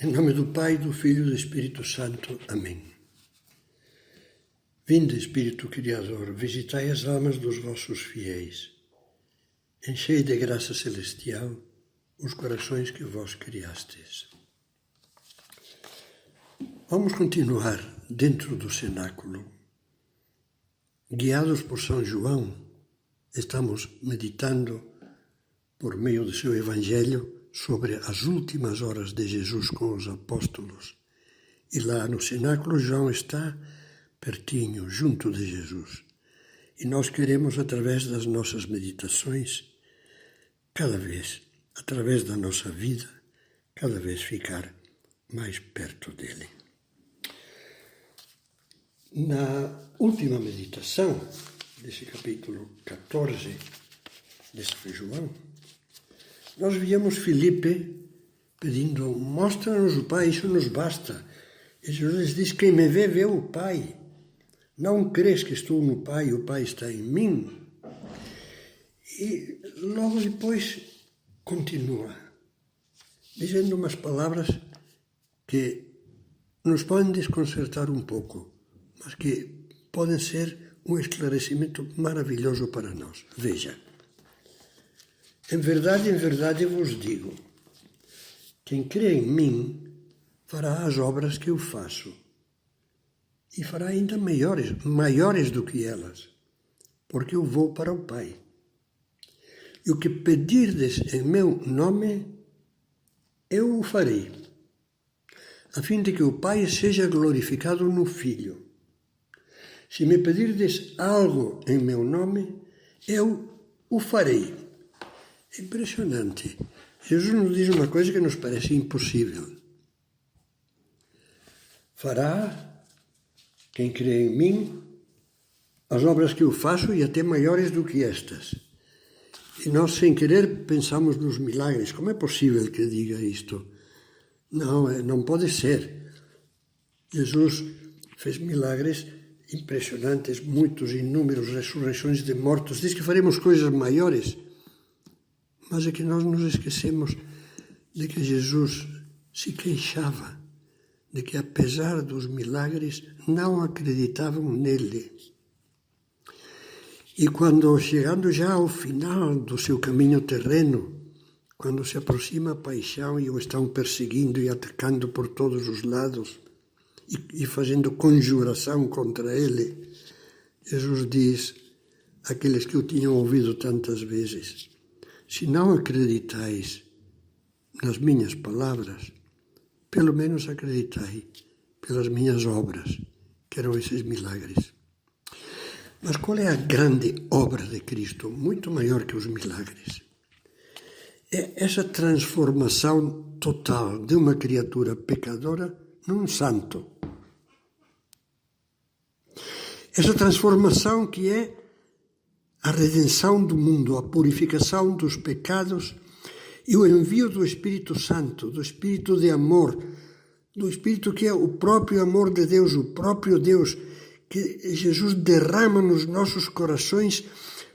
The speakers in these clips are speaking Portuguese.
Em nome do Pai, do Filho e do Espírito Santo. Amém. Vinde, Espírito Criador, visitai as almas dos vossos fiéis. Enchei de graça celestial os corações que vós criastes. Vamos continuar dentro do cenáculo. Guiados por São João, estamos meditando por meio do seu Evangelho sobre as últimas horas de Jesus com os apóstolos. E lá no cenáculo, João está pertinho, junto de Jesus. E nós queremos, através das nossas meditações, cada vez, através da nossa vida, cada vez ficar mais perto dele. Na última meditação desse capítulo 14 de São João, nós víamos Filipe pedindo: mostra-nos o Pai, isso nos basta. E Jesus diz: quem me vê, vê o Pai. Não crês que estou no Pai e o Pai está em mim? E logo depois continua, dizendo umas palavras que nos podem desconcertar um pouco, mas que podem ser um esclarecimento maravilhoso para nós. Veja. Em verdade vos digo, quem crê em mim fará as obras que eu faço, e fará ainda maiores do que elas, porque eu vou para o Pai. E o que pedirdes em meu nome, eu o farei, a fim de que o Pai seja glorificado no Filho. Se me pedirdes algo em meu nome, eu o farei. Impressionante. Jesus nos diz uma coisa que nos parece impossível. Fará, quem crê em mim, as obras que eu faço e até maiores do que estas. E nós, sem querer, pensamos nos milagres. Como é possível que diga isto? Não pode ser. Jesus fez milagres impressionantes, muitos, inúmeros, ressurreições de mortos. Diz que faremos coisas maiores. Mas é que nós nos esquecemos de que Jesus se queixava, de que apesar dos milagres não acreditavam nele. E quando, chegando já ao final do seu caminho terreno, quando se aproxima a paixão e o estão perseguindo e atacando por todos os lados e fazendo conjuração contra ele, Jesus diz àqueles que o tinham ouvido tantas vezes: se não acreditais nas minhas palavras, pelo menos acreditai pelas minhas obras, que eram esses milagres. Mas qual é a grande obra de Cristo, muito maior que os milagres? É essa transformação total de uma criatura pecadora num santo. Essa transformação que é a redenção do mundo, a purificação dos pecados e o envio do Espírito Santo, do Espírito de amor, do Espírito que é o próprio amor de Deus, o próprio Deus que Jesus derrama nos nossos corações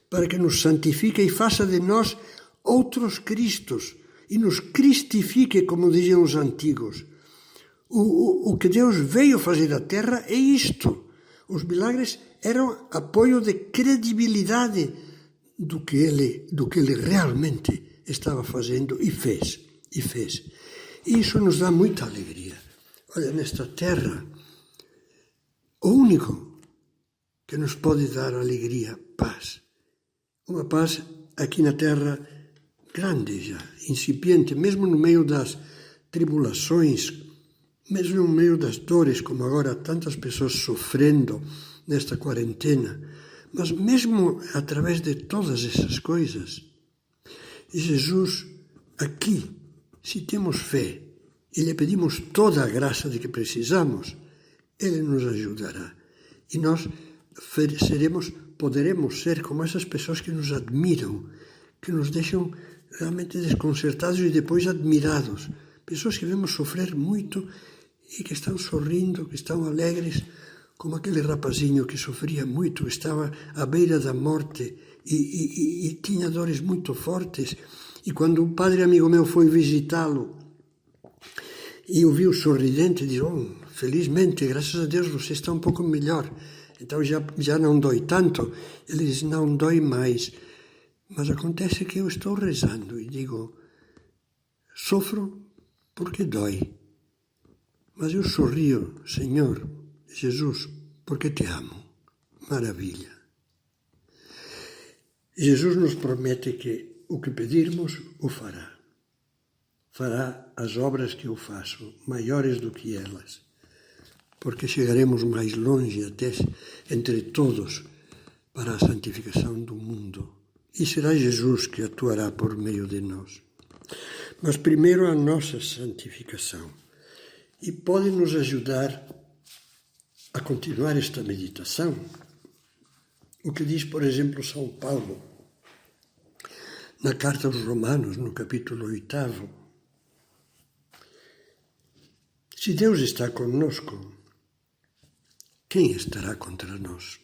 para que nos santifique e faça de nós outros Cristos e nos cristifique, como diziam os antigos. O que Deus veio fazer à terra é isto. Os milagres eram apoio de credibilidade do que ele realmente estava fazendo e fez. E isso nos dá muita alegria. Olha, nesta terra, o único que nos pode dar alegria, paz. Uma paz aqui na terra grande já, incipiente, mesmo no meio das tribulações, mesmo no meio das dores, como agora tantas pessoas sofrendo nesta quarentena, mas mesmo através de todas essas coisas, Jesus aqui, se temos fé e lhe pedimos toda a graça de que precisamos, ele nos ajudará. E nós poderemos ser como essas pessoas que nos admiram, que nos deixam realmente desconcertados e depois admirados. Pessoas que vemos sofrer muito e que estão sorrindo, que estão alegres, como aquele rapazinho que sofria muito, estava à beira da morte e tinha dores muito fortes. E quando um padre amigo meu foi visitá-lo E eu vi-o sorridente e disse, felizmente, graças a Deus, você está um pouco melhor. Então já não dói tanto. Ele diz, não dói mais. Mas acontece que eu estou rezando e digo, sofro porque dói. Mas eu sorrio, Senhor, Jesus, porque te amo. Maravilha. Jesus nos promete que o que pedirmos, o fará. Fará as obras que eu faço, maiores do que elas, porque chegaremos mais longe até entre todos para a santificação do mundo. E será Jesus que atuará por meio de nós. Mas primeiro a nossa santificação. E pode nos ajudar a continuar esta meditação o que diz, por exemplo, São Paulo, na carta aos Romanos, no capítulo 8. Se Deus está conosco, quem estará contra nós?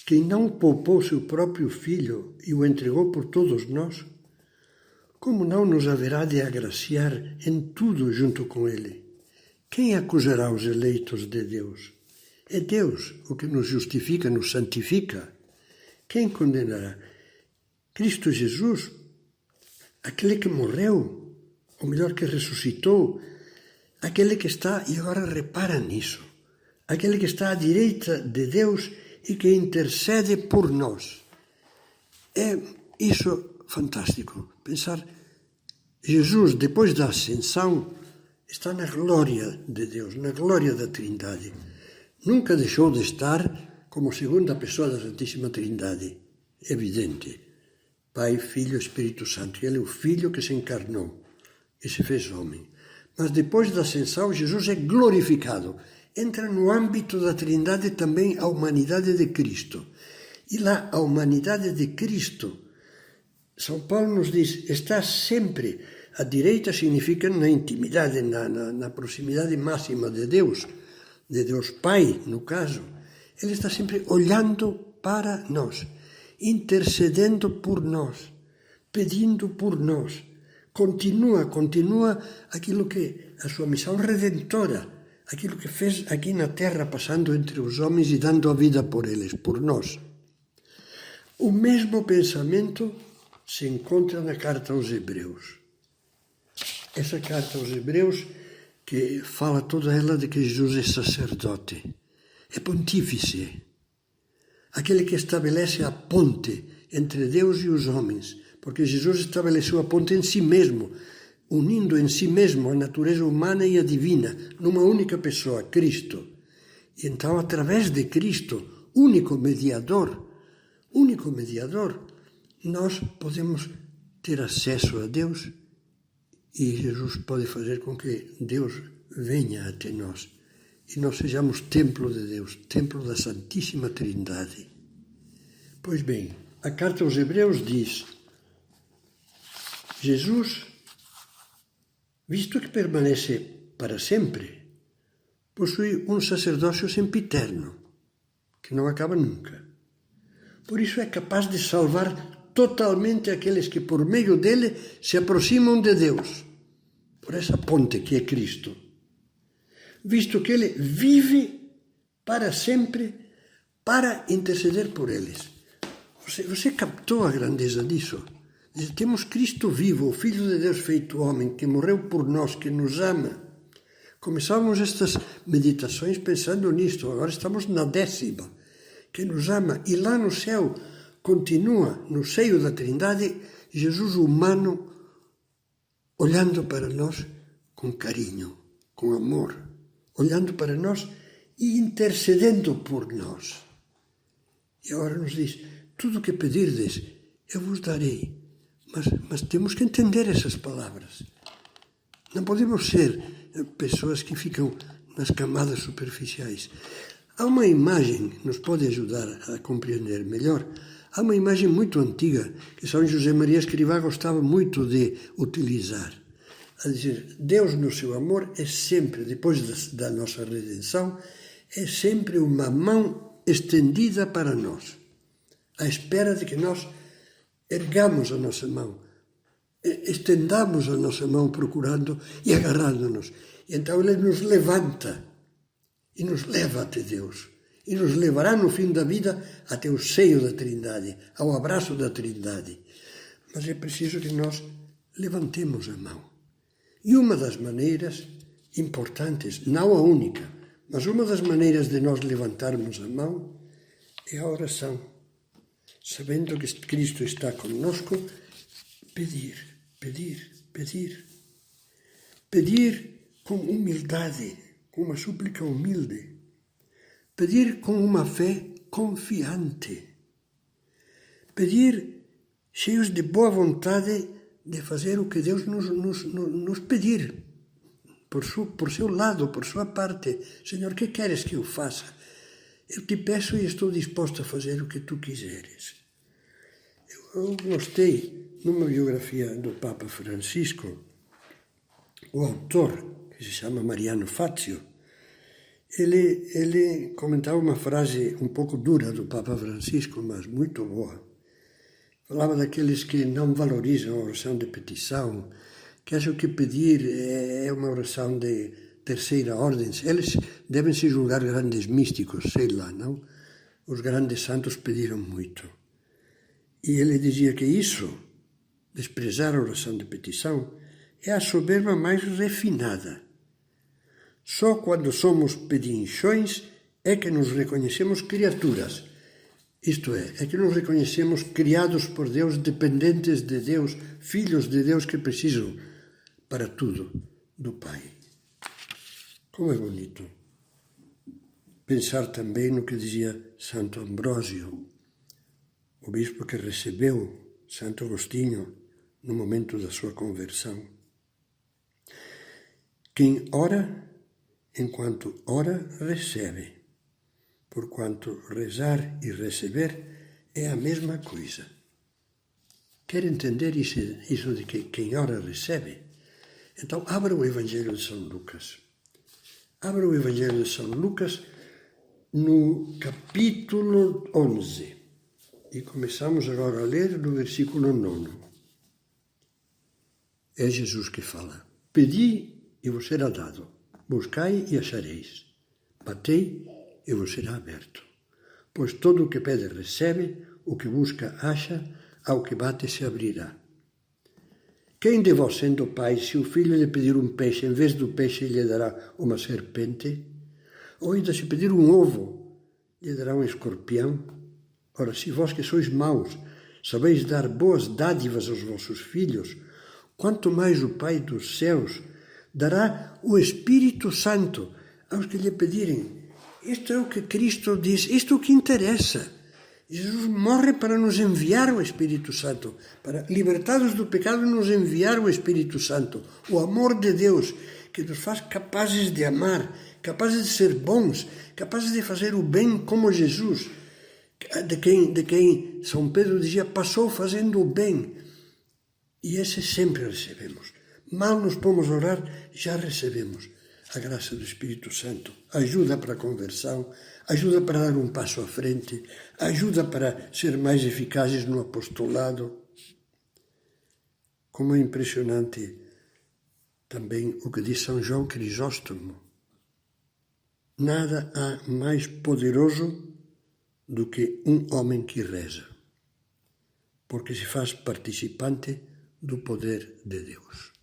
Quem não poupou seu próprio Filho e o entregou por todos nós, como não nos haverá de agraciar em tudo junto com Ele? Quem acusará os eleitos de Deus? É Deus o que nos justifica, nos santifica. Quem condenará? Cristo Jesus, aquele que morreu, ou melhor, que ressuscitou, aquele que está, e agora repara nisso, aquele que está à direita de Deus e que intercede por nós. É isso fantástico, pensar, Jesus, depois da ascensão, está na glória de Deus, na glória da Trindade. Nunca deixou de estar como segunda pessoa da Santíssima Trindade, evidente. Pai, Filho, Espírito Santo. Ele é o Filho que se encarnou e se fez homem. Mas depois da ascensão, Jesus é glorificado. Entra no âmbito da Trindade também a humanidade de Cristo. E lá, a humanidade de Cristo, São Paulo nos diz, está sempre à direita, significa na intimidade, na proximidade máxima de Deus Pai, no caso. Ele está sempre olhando para nós, intercedendo por nós, pedindo por nós. Continua aquilo que a sua missão redentora, aquilo que fez aqui na terra, passando entre os homens e dando a vida por eles, por nós. O mesmo pensamento se encontra na carta aos Hebreus. Essa carta aos Hebreus que fala toda ela de que Jesus é sacerdote, é pontífice, aquele que estabelece a ponte entre Deus e os homens, porque Jesus estabeleceu a ponte em si mesmo, unindo em si mesmo a natureza humana e a divina, numa única pessoa, Cristo. E então, através de Cristo, único mediador, nós podemos ter acesso a Deus e Jesus pode fazer com que Deus venha até nós e nós sejamos templo de Deus, templo da Santíssima Trindade. Pois bem, a carta aos Hebreus diz: Jesus, visto que permanece para sempre, possui um sacerdócio sempiterno, que não acaba nunca. Por isso é capaz de salvar totalmente aqueles que por meio dele se aproximam de Deus, por essa ponte que é Cristo, visto que ele vive para sempre para interceder por eles. Você captou a grandeza disso? Temos Cristo vivo, o Filho de Deus feito homem, que morreu por nós, que nos ama. Começávamos estas meditações pensando nisto, agora estamos na 10ª, que nos ama, e lá no céu continua, no seio da Trindade, Jesus humano, olhando para nós com carinho, com amor, olhando para nós e intercedendo por nós. E agora nos diz, tudo o que pedirdes, eu vos darei. Mas temos que entender essas palavras. Não podemos ser pessoas que ficam nas camadas superficiais. Há uma imagem que nos pode ajudar a compreender melhor. Há uma imagem muito antiga que São José Maria Escrivá gostava muito de utilizar. A dizer, Deus no seu amor é sempre, depois da nossa redenção, é sempre uma mão estendida para nós, à espera de que nós ergamos a nossa mão. estendamos a nossa mão procurando e agarrando-nos. E então Ele nos levanta e nos leva até Deus. E nos levará no fim da vida até o seio da Trindade, ao abraço da Trindade. Mas é preciso que nós levantemos a mão. E uma das maneiras importantes, não a única, mas uma das maneiras de nós levantarmos a mão é a oração. Sabendo que Cristo está conosco, pedir, pedir, pedir. Pedir com humildade, com uma súplica humilde. Pedir com uma fé confiante. Pedir cheios de boa vontade de fazer o que Deus nos pedir. Por seu lado, por sua parte. Senhor, que queres que eu faça? Eu te peço e estou disposto a fazer o que tu quiseres. Eu gostei, numa biografia do Papa Francisco, o autor, que se chama Mariano Fazio, ele comentava uma frase um pouco dura do Papa Francisco, mas muito boa. Falava daqueles que não valorizam a oração de petição, que acham que pedir é uma oração de terceira ordem. Eles devem se julgar grandes místicos, sei lá, não? Os grandes santos pediram muito. E ele dizia que isso, desprezar a oração de petição, é a soberba mais refinada. Só quando somos pedinchões é que nos reconhecemos criaturas. Isto é que nos reconhecemos criados por Deus, dependentes de Deus, filhos de Deus que precisam para tudo do Pai. Como é bonito pensar também no que dizia Santo Ambrósio, o bispo que recebeu Santo Agostinho no momento da sua conversão. Quem ora, enquanto ora, recebe, porquanto rezar e receber é a mesma coisa. Quer entender isso de que quem ora recebe? Então, abra o Evangelho de São Lucas. Abra o Evangelho de São Lucas no capítulo 11. E começamos agora a ler no versículo 9. É Jesus que fala. Pedi e vos será dado. Buscai e achareis. Batei e vos será aberto. Pois todo o que pede recebe, o que busca acha, ao que bate se abrirá. Quem de vós, sendo pai, se o filho lhe pedir um peixe, em vez do peixe lhe dará uma serpente? Ou ainda se pedir um ovo, lhe dará um escorpião? Ora, se vós que sois maus, sabeis dar boas dádivas aos vossos filhos, quanto mais o Pai dos céus dará o Espírito Santo aos que lhe pedirem. Isto é o que Cristo diz, isto é o que interessa. Jesus morre para nos enviar o Espírito Santo, para, libertados do pecado, nos enviar o Espírito Santo, o amor de Deus, que nos faz capazes de amar, capazes de ser bons, capazes de fazer o bem como Jesus, de quem São Pedro dizia, passou fazendo o bem. E esse sempre recebemos. Mal nos pomos a orar, já recebemos a graça do Espírito Santo. Ajuda para a conversão, ajuda para dar um passo à frente, ajuda para ser mais eficazes no apostolado. Como é impressionante também o que diz São João Crisóstomo. Nada há mais poderoso do que um homem que reza, porque se faz participante do poder de Deus.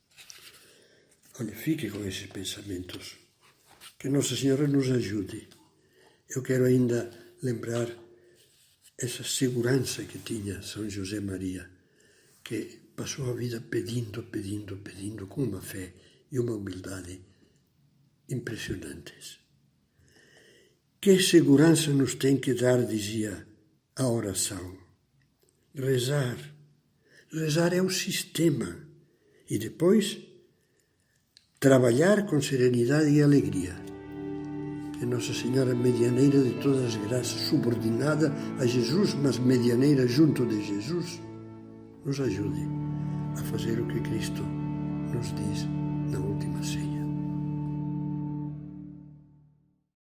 Olha, fique com esses pensamentos. Que Nossa Senhora nos ajude. Eu quero ainda lembrar essa segurança que tinha São José Maria, que passou a vida pedindo, pedindo, pedindo, com uma fé e uma humildade impressionantes. Que segurança nos tem que dar, dizia a oração. Rezar. Rezar é o sistema. E depois, trabalhar com serenidade e alegria. Que Nossa Senhora, medianeira de todas as graças, subordinada a Jesus, mas medianeira junto de Jesus, nos ajude a fazer o que Cristo nos diz na última ceia.